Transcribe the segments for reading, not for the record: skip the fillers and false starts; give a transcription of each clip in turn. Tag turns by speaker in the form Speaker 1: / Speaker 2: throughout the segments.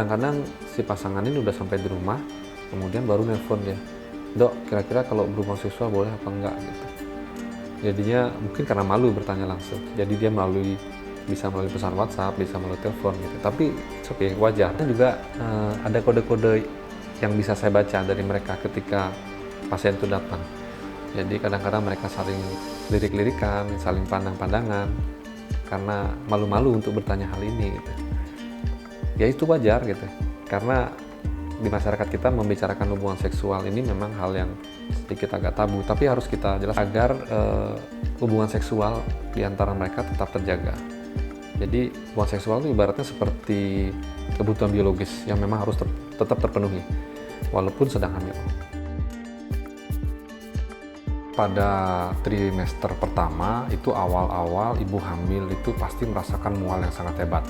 Speaker 1: Kadang-kadang si pasangan ini udah sampai di rumah, kemudian baru nelpon dia, "Dok, kira-kira kalau berhubungan seksual boleh apa enggak?" gitu. Jadinya mungkin karena malu bertanya langsung, jadi dia bisa melalui pesan WhatsApp, bisa melalui telepon gitu. Tapi oke, wajar. Dan juga ada kode-kode yang bisa saya baca dari mereka ketika pasien itu datang. Jadi kadang-kadang mereka saling lirik-lirikan, saling pandang-pandangan karena malu-malu untuk bertanya hal ini gitu. Ya itu wajar gitu, karena di masyarakat kita membicarakan hubungan seksual ini memang hal yang sedikit agak tabu, tapi harus kita jelaskan agar hubungan seksual di antara mereka tetap terjaga. Jadi hubungan seksual itu ibaratnya seperti kebutuhan biologis yang memang harus tetap terpenuhi walaupun sedang hamil. Pada trimester pertama itu awal-awal ibu hamil itu pasti merasakan mual yang sangat hebat.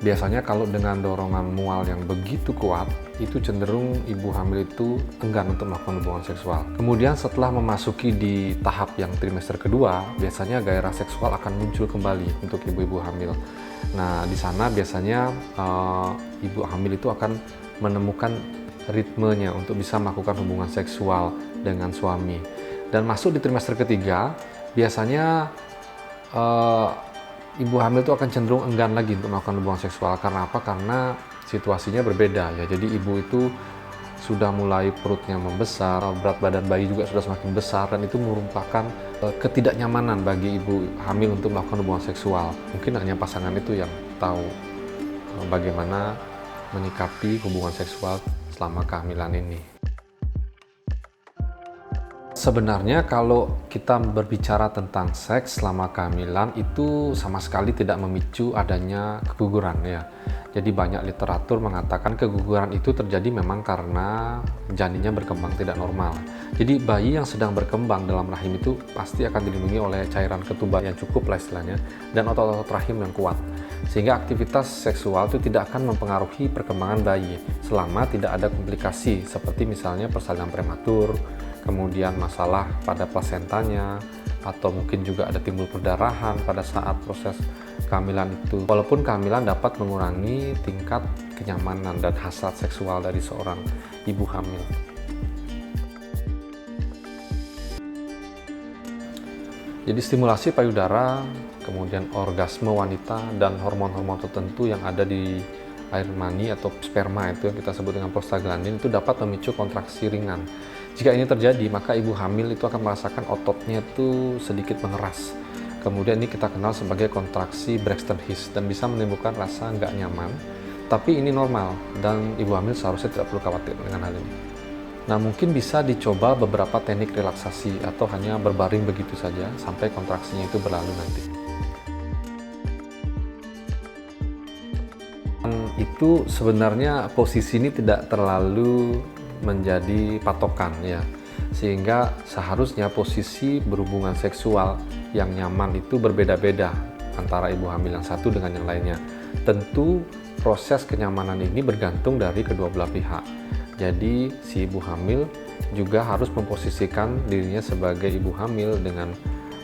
Speaker 1: Biasanya kalau dengan dorongan mual yang begitu kuat, itu cenderung ibu hamil itu enggan untuk melakukan hubungan seksual. Kemudian setelah memasuki di tahap yang trimester kedua, biasanya gairah seksual akan muncul kembali untuk ibu-ibu hamil. Nah, di sana biasanya ibu hamil itu akan menemukan ritmenya untuk bisa melakukan hubungan seksual dengan suami. Dan masuk di trimester ketiga, biasanya ibu hamil itu akan cenderung enggan lagi untuk melakukan hubungan seksual. Karena apa? Karena situasinya berbeda ya. Jadi ibu itu sudah mulai perutnya membesar, berat badan bayi juga sudah semakin besar, dan itu merupakan ketidaknyamanan bagi ibu hamil untuk melakukan hubungan seksual. Mungkin hanya pasangan itu yang tahu bagaimana menyikapi hubungan seksual selama kehamilan ini. Sebenarnya kalau kita berbicara tentang seks selama kehamilan itu sama sekali tidak memicu adanya keguguran ya. Jadi banyak literatur mengatakan keguguran itu terjadi memang karena janinnya berkembang tidak normal. Jadi bayi yang sedang berkembang dalam rahim itu pasti akan dilindungi oleh cairan ketuban yang cukup lah istilahnya, dan otot-otot rahim yang kuat. Sehingga aktivitas seksual itu tidak akan mempengaruhi perkembangan bayi selama tidak ada komplikasi seperti misalnya persalinan prematur, kemudian masalah pada plasentanya, atau mungkin juga ada timbul perdarahan pada saat proses kehamilan itu. Walaupun kehamilan dapat mengurangi tingkat kenyamanan dan hasrat seksual dari seorang ibu hamil. Jadi stimulasi payudara, kemudian orgasme wanita, dan hormon-hormon tertentu yang ada di air mani atau sperma itu yang kita sebut dengan prostaglandin itu dapat memicu kontraksi ringan. Jika ini terjadi, maka ibu hamil itu akan merasakan ototnya itu sedikit mengeras. Kemudian ini kita kenal sebagai kontraksi Braxton Hicks dan bisa menimbulkan rasa nggak nyaman. Tapi ini normal dan ibu hamil seharusnya tidak perlu khawatir dengan hal ini. Nah, mungkin bisa dicoba beberapa teknik relaksasi atau hanya berbaring begitu saja sampai kontraksinya itu berlalu nanti. Itu sebenarnya posisi ini tidak terlalu menjadi patokan ya, sehingga seharusnya posisi berhubungan seksual yang nyaman itu berbeda-beda antara ibu hamil yang satu dengan yang lainnya. Tentu proses kenyamanan ini bergantung dari kedua belah pihak. Jadi si ibu hamil juga harus memposisikan dirinya sebagai ibu hamil dengan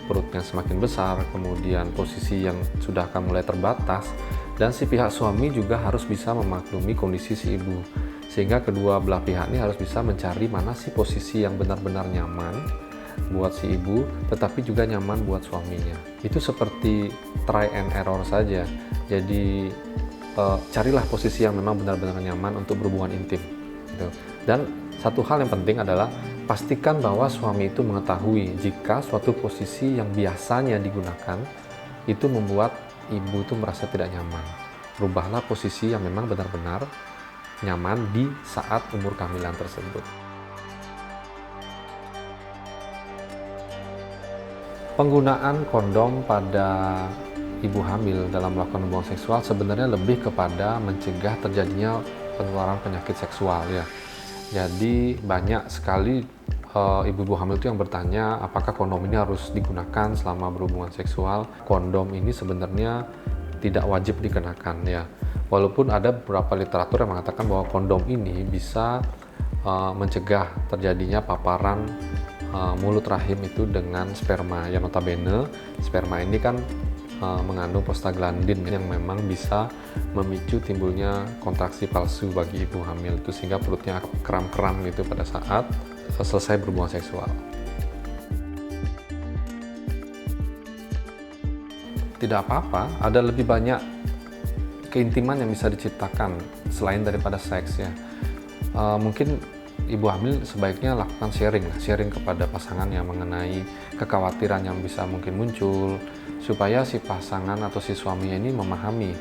Speaker 1: perutnya semakin besar, kemudian posisi yang sudah akan mulai terbatas, dan si pihak suami juga harus bisa memaklumi kondisi si ibu. Sehingga kedua belah pihak ini harus bisa mencari mana sih posisi yang benar-benar nyaman buat si ibu, tetapi juga nyaman buat suaminya. Itu seperti try and error saja. Jadi carilah posisi yang memang benar-benar nyaman untuk berhubungan intim. Gitu. Dan satu hal yang penting adalah pastikan bahwa suami itu mengetahui jika suatu posisi yang biasanya digunakan itu membuat ibu itu merasa tidak nyaman. Rubahlah posisi yang memang benar-benar nyaman di saat umur kehamilan tersebut. Penggunaan kondom pada ibu hamil dalam melakukan hubungan seksual sebenarnya lebih kepada mencegah terjadinya penularan penyakit seksual ya. Jadi banyak sekali ibu-ibu hamil itu yang bertanya apakah kondom ini harus digunakan selama berhubungan seksual. Kondom ini sebenarnya tidak wajib dikenakan ya. Walaupun ada beberapa literatur yang mengatakan bahwa kondom ini bisa mencegah terjadinya paparan mulut rahim itu dengan sperma. Yang notabene sperma ini kan mengandung prostaglandin yang memang bisa memicu timbulnya kontraksi palsu bagi ibu hamil itu, sehingga perutnya kram-kram gitu pada saat selesai berhubungan seksual. Tidak apa-apa, ada lebih banyak keintiman yang bisa diciptakan selain daripada seks ya. Mungkin ibu hamil sebaiknya lakukan sharing kepada pasangannya mengenai kekhawatiran yang bisa mungkin muncul, supaya si pasangan atau si suami ini memahami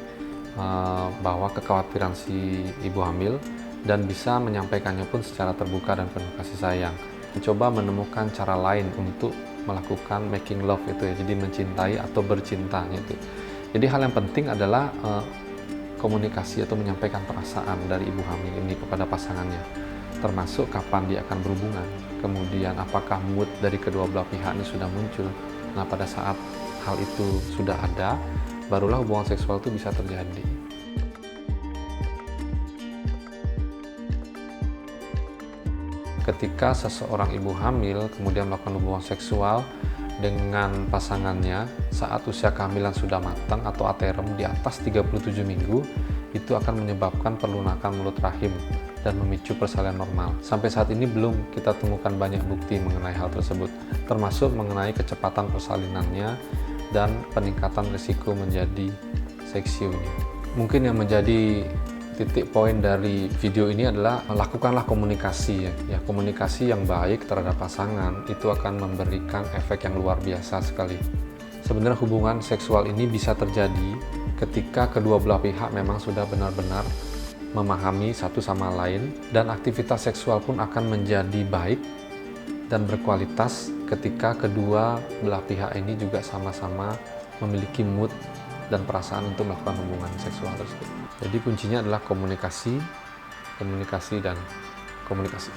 Speaker 1: bahwa kekhawatiran si ibu hamil dan bisa menyampaikannya pun secara terbuka dan penuh kasih sayang. Coba menemukan cara lain untuk melakukan making love itu ya, jadi mencintai atau bercinta gitu. Jadi hal yang penting adalah komunikasi atau menyampaikan perasaan dari ibu hamil ini kepada pasangannya, termasuk kapan dia akan berhubungan, kemudian apakah mood dari kedua belah pihak ini sudah muncul. Nah, pada saat hal itu sudah ada, barulah hubungan seksual itu bisa terjadi. Ketika seseorang ibu hamil kemudian melakukan hubungan seksual dengan pasangannya saat usia kehamilan sudah matang atau aterem di atas 37 minggu, itu akan menyebabkan perlunakan mulut rahim dan memicu persalinan normal. Sampai saat ini belum kita temukan banyak bukti mengenai hal tersebut, termasuk mengenai kecepatan persalinannya dan peningkatan risiko menjadi seksiunya. Mungkin yang menjadi titik poin dari video ini adalah lakukanlah komunikasi ya, komunikasi yang baik terhadap pasangan itu akan memberikan efek yang luar biasa sekali. Sebenarnya hubungan seksual ini bisa terjadi ketika kedua belah pihak memang sudah benar-benar memahami satu sama lain, dan aktivitas seksual pun akan menjadi baik dan berkualitas ketika kedua belah pihak ini juga sama-sama memiliki mood dan perasaan untuk melakukan hubungan seksual tersebut. Jadi kuncinya adalah komunikasi, dan komunikasi.